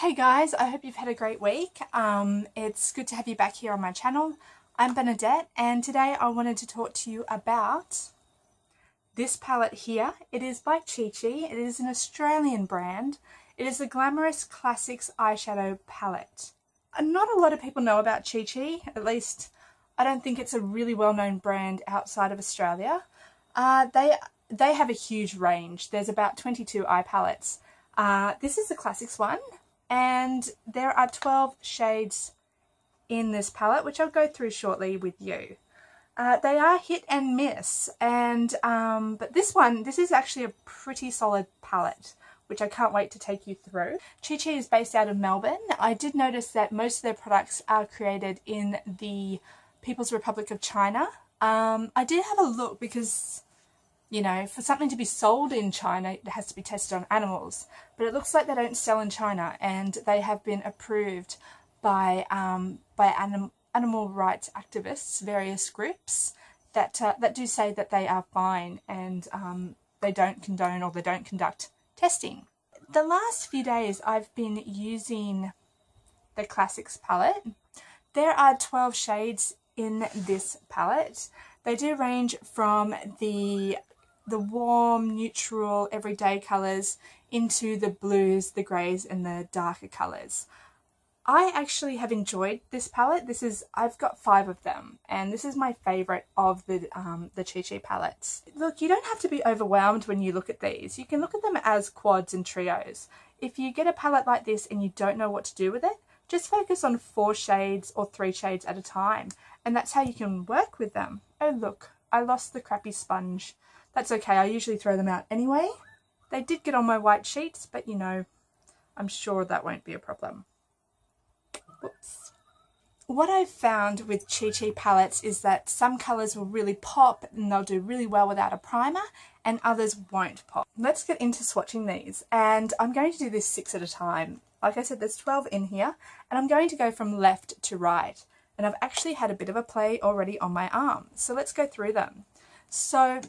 Hey guys, I hope you've had a great week. It's good to have you back here on my channel. I'm Bernadette and today I wanted to talk to you about this palette here. It is by Chi Chi. It is an Australian brand. It is the Glamorous Classics eyeshadow palette. Not a lot of people know about Chi Chi, at least I don't think it's a really well-known brand outside of Australia. They have a huge range. There's about 22 eye palettes. This is the Classics one. And there are 12 shades in this palette, which I'll go through shortly with you. They are hit and miss, and but this is actually a pretty solid palette, which I can't wait to take you through. Chi Chi is based out of Melbourne. I did notice that most of their products are created in the People's Republic of China. I did have a look because, you know, for something to be sold in China, it has to be tested on animals. But it looks like they don't sell in China, and they have been approved by animal rights activists, various groups that do say that they are fine and they don't condone or they don't conduct testing. The last few days I've been using the Classics palette. There are 12 shades in this palette. They do range from the warm, neutral, everyday colours into the blues, the greys and the darker colours. I actually have enjoyed this palette. I've got 5 of them, and this is my favourite of the Chi Chi palettes. Look, you don't have to be overwhelmed when you look at these. You can look at them as quads and trios. If you get a palette like this and you don't know what to do with it, just focus on 4 shades or 3 shades at a time, and that's how you can work with them. Oh look, I lost the crappy sponge. That's okay, I usually throw them out anyway. They did get on my white sheets, but you know, I'm sure that won't be a problem. Whoops. What I've found with Chi Chi palettes is that some colours will really pop and they'll do really well without a primer, and others won't pop. Let's get into swatching these, and I'm going to do this 6 at a time. Like I said, there's 12 in here, and I'm going to go from left to right. And I've actually had a bit of a play already on my arm, so let's go through them. So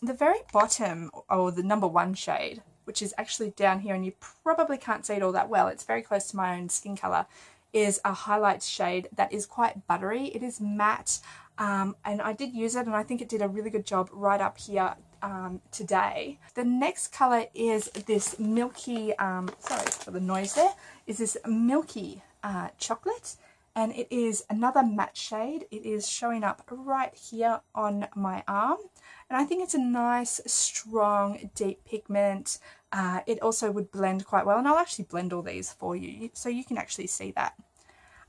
the very bottom, or the number 1 shade, which is actually down here, and you probably can't see it all that well, it's very close to my own skin colour, is a highlights shade that is quite buttery. It is matte, and I did use it, and I think it did a really good job right up here today. The next colour is this milky, sorry for the noise there, is this milky chocolate. And it is another matte shade. It is showing up right here on my arm. And I think it's a nice, strong, deep pigment. It also would blend quite well. And I'll actually blend all these for you so you can actually see that.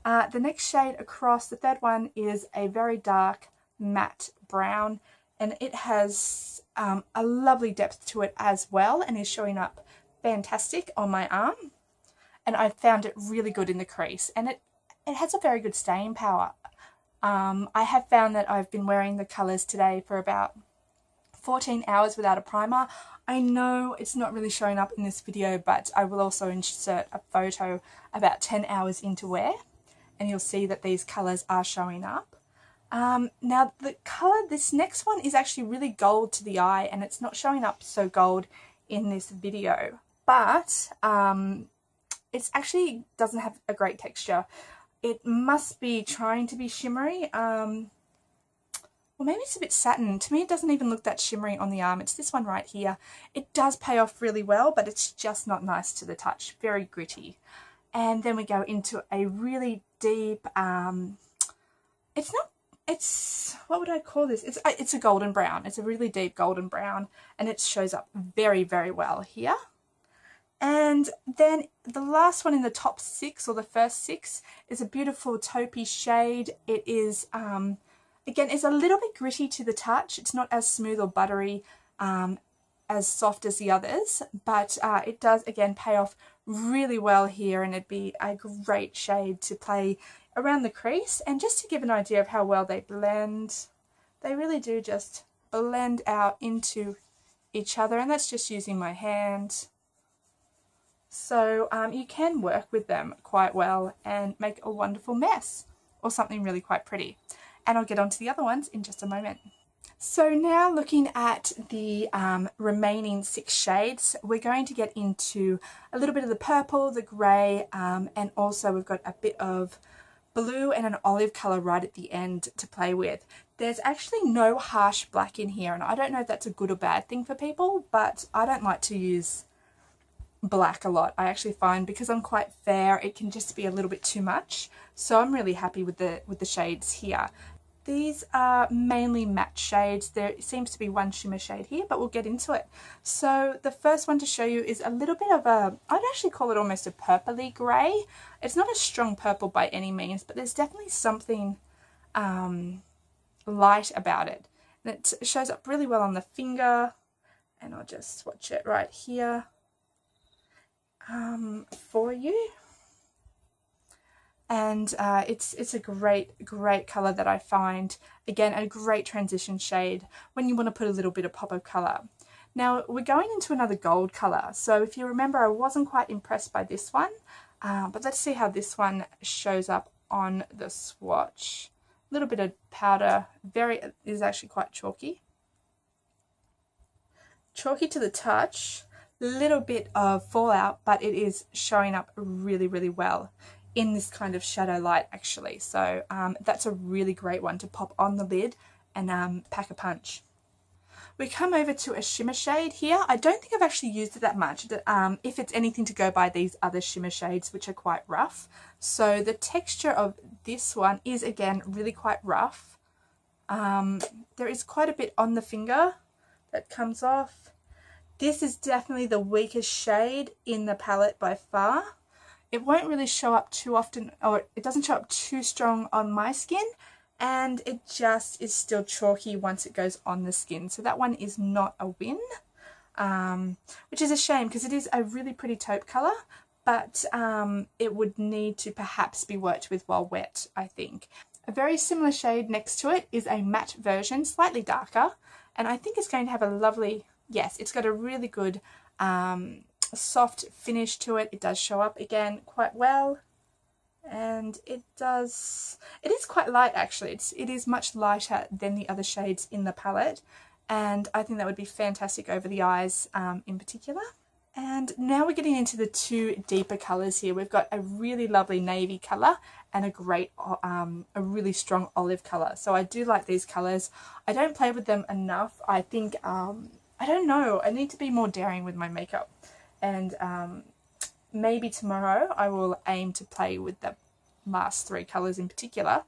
The next shade across, the third one, is a very dark matte brown. And it has a lovely depth to it as well, and is showing up fantastic on my arm. And I found it really good in the crease. And it has a very good staying power. I have found that I've been wearing the colours today for about 14 hours without a primer. I know it's not really showing up in this video, but I will also insert a photo about 10 hours into wear, and you'll see that these colours are showing up. Now the colour, this next one is actually really gold to the eye, and it's not showing up so gold in this video, but it actually doesn't have a great texture. It must be trying to be shimmery. Well, maybe it's a bit satin. To me, it doesn't even look that shimmery on the arm. It's this one right here. It does pay off really well, but it's just not nice to the touch. Very gritty. And then we go into a really deep, what would I call this? It's a golden brown. It's a really deep golden brown, and it shows up very, very well here. And then the last one in the top 6, or the first 6, is a beautiful taupey shade. It is, again, it's a little bit gritty to the touch. It's not as smooth or buttery as soft as the others, but it does, again, pay off really well here, and it'd be a great shade to play around the crease. And just to give an idea of how well they blend, they really do just blend out into each other, and that's just using my hand. So you can work with them quite well and make a wonderful mess, or something really quite pretty. And I'll get on to the other ones in just a moment. So now looking at the remaining 6 shades, we're going to get into a little bit of the purple, the grey, and also we've got a bit of blue and an olive colour right at the end to play with. There's actually no harsh black in here, and I don't know if that's a good or bad thing for people, but I don't like to use black a lot. I actually find because I'm quite fair, it can just be a little bit too much. So I'm really happy with the shades here. These are mainly matte shades. There seems to be one shimmer shade here, but we'll get into it. So the first one to show you is a little bit of a, I'd actually call it almost a purpley grey. It's not a strong purple by any means, but there's definitely something light about it. And it shows up really well on the finger, and I'll just swatch it right here for you. And it's a great colour that I find, again, a great transition shade when you want to put a little bit of pop of colour. Now we're going into another gold colour, so if you remember, I wasn't quite impressed by this one, but let's see how this one shows up on the swatch. A little bit of powder, is actually quite chalky to the touch, little bit of fallout, but it is showing up really well in this kind of shadow light actually. So that's a really great one to pop on the lid and pack a punch. We come over to a shimmer shade here. I don't think I've actually used it that much, if it's anything to go by these other shimmer shades, which are quite rough. So the texture of this one is, again, really quite rough. There is quite a bit on the finger that comes off. This is definitely the weakest shade in the palette by far. It won't really show up too often, or it doesn't show up too strong on my skin, and it just is still chalky once it goes on the skin. So that one is not a win, which is a shame because it is a really pretty taupe colour, but it would need to perhaps be worked with while wet, I think. A very similar shade next to it is a matte version, slightly darker, and I think it's going to have a lovely, yes, it's got a really good soft finish to it. It does show up again quite well, and it is quite light actually. It is much lighter than the other shades in the palette, and I think that would be fantastic over the eyes in particular. And now we're getting into the 2 deeper colours here. We've got a really lovely navy colour and a really strong olive colour. So I do like these colours. I don't play with them enough. I think I don't know, I need to be more daring with my makeup. And maybe tomorrow I will aim to play with the last 3 colours in particular.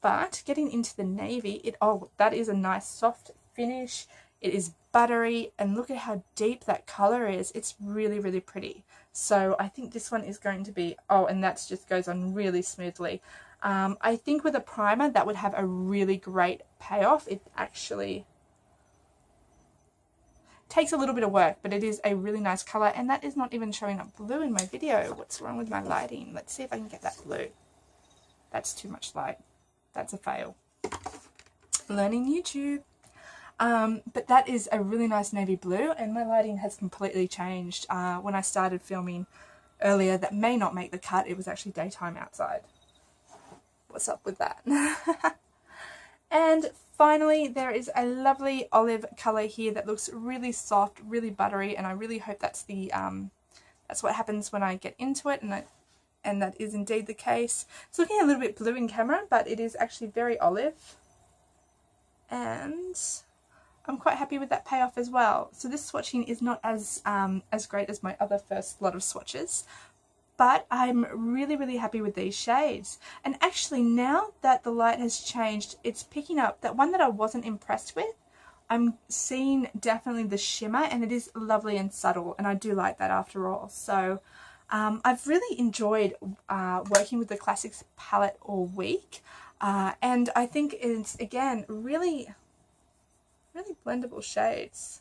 But getting into the navy, that is a nice soft finish. It is buttery, and look at how deep that colour is. It's really pretty. So I think this one is going to be, and that just goes on really smoothly. I think with a primer that would have a really great payoff. It actually takes a little bit of work, but it is a really nice colour, and that is not even showing up blue in my video. What's wrong with my lighting? Let's see if I can get that blue. That's too much light. That's a fail. Learning YouTube. But that is a really nice navy blue, and my lighting has completely changed. When I started filming earlier, that may not make the cut. It was actually daytime outside. What's up with that? And finally, there is a lovely olive colour here that looks really soft, really buttery, and I really hope that's that's what happens when I get into it, and that is indeed the case. It's looking a little bit blue in camera, but it is actually very olive, and I'm quite happy with that payoff as well. So this swatching is not as great as my other first lot of swatches, but I'm really happy with these shades. And actually, now that the light has changed, it's picking up that one that I wasn't impressed with. I'm seeing definitely the shimmer, and it is lovely and subtle, and I do like that after all. So I've really enjoyed working with the Classics palette all week, and I think it's, again, really blendable shades.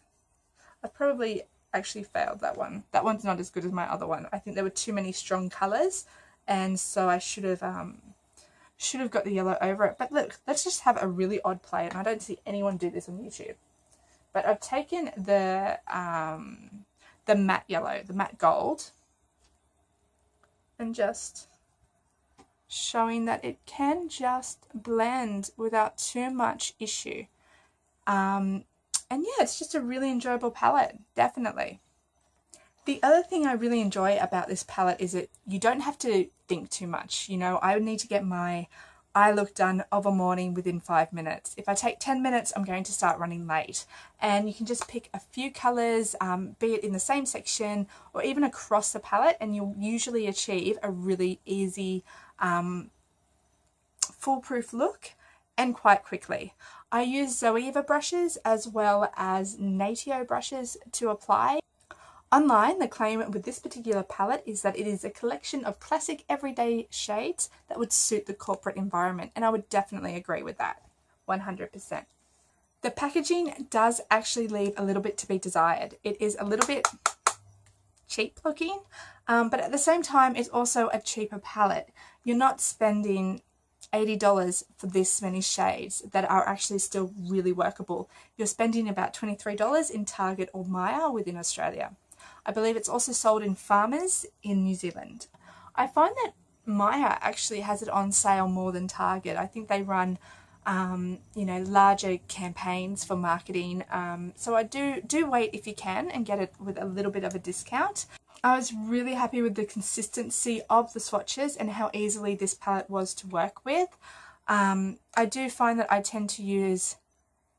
I've probably actually failed that one. That one's not as good as my other one. I think there were too many strong colours, and so I should have got the yellow over it. But look, let's just have a really odd play, and I don't see anyone do this on YouTube. But I've taken the matte yellow, the matte gold, and just showing that it can just blend without too much issue. And yeah, it's just a really enjoyable palette, definitely. The other thing I really enjoy about this palette is that you don't have to think too much. You know, I would need to get my eye look done of a morning within 5 minutes. If I take 10 minutes, I'm going to start running late. And you can just pick a few colours, be it in the same section or even across the palette, and you'll usually achieve a really easy, foolproof look, and quite quickly. I use Zoeva brushes as well as Natio brushes to apply. Online, the claim with this particular palette is that it is a collection of classic everyday shades that would suit the corporate environment, and I would definitely agree with that, 100%. The packaging does actually leave a little bit to be desired. It is a little bit cheap looking, but at the same time, it's also a cheaper palette. You're not spending $80 for this many shades that are actually still really workable. You're spending about $23 in Target or Myer within Australia. I believe it's also sold in Farmers in New Zealand. I find that Myer actually has it on sale more than Target. I think they run, you know, larger campaigns for marketing. So I do wait if you can and get it with a little bit of a discount. I was really happy with the consistency of the swatches and how easily this palette was to work with. I do find that I tend to use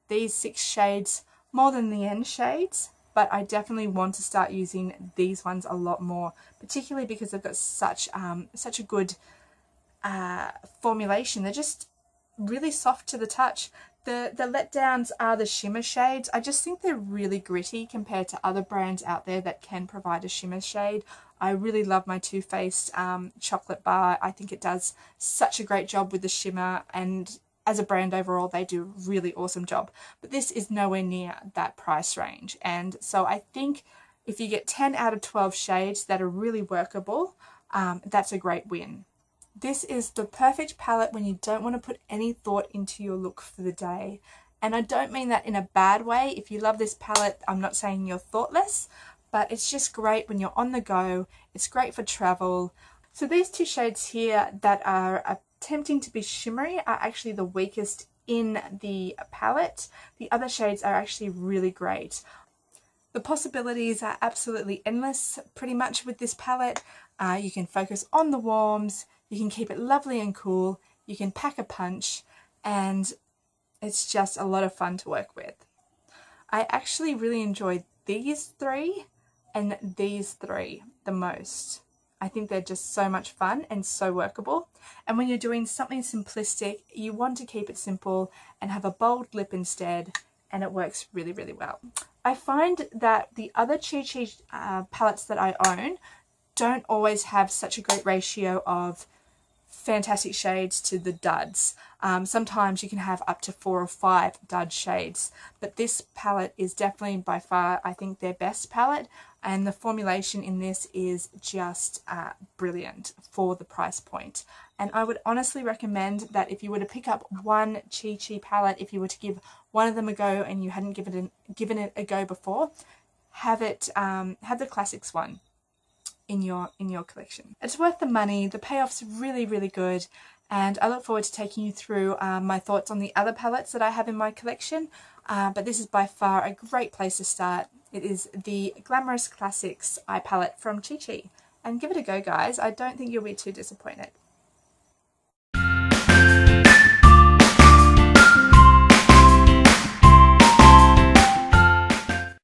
these 6 shades more than the end shades, but I definitely want to start using these ones a lot more, particularly because they've got such a good formulation. They're just really soft to the touch. The letdowns are the shimmer shades. I just think they're really gritty compared to other brands out there that can provide a shimmer shade. I really love my Too Faced chocolate bar. I think it does such a great job with the shimmer, and as a brand overall, they do a really awesome job. But this is nowhere near that price range. And so I think if you get 10 out of 12 shades that are really workable, that's a great win. This is the perfect palette when you don't want to put any thought into your look for the day. And I don't mean that in a bad way. If you love this palette, I'm not saying you're thoughtless, but it's just great when you're on the go. It's great for travel. So these 2 shades here that are attempting to be shimmery are actually the weakest in the palette. The other shades are actually really great. The possibilities are absolutely endless pretty much with this palette. You can focus on the warms, you can keep it lovely and cool, you can pack a punch, and it's just a lot of fun to work with. I actually really enjoyed these 3 and these 3 the most. I think they're just so much fun and so workable. And when you're doing something simplistic, you want to keep it simple and have a bold lip instead, and it works really, really well. I find that the other Chi Chi palettes that I own don't always have such a great ratio of fantastic shades to the duds. Sometimes you can have up to 4 or 5 dud shades, but this palette is definitely by far, I think, their best palette, and the formulation in this is just brilliant for the price point. And I would honestly recommend that if you were to pick up one Chi Chi palette, if you were to give one of them a go and you hadn't given it a go before, have the classics one in your collection. It's worth the money. The payoff's really, really good, and I look forward to taking you through my thoughts on the other palettes that I have in my collection, but this is by far a great place to start. It is the Glamorous Classics eye palette from Chi Chi, and give it a go, guys. I don't think you'll be too disappointed.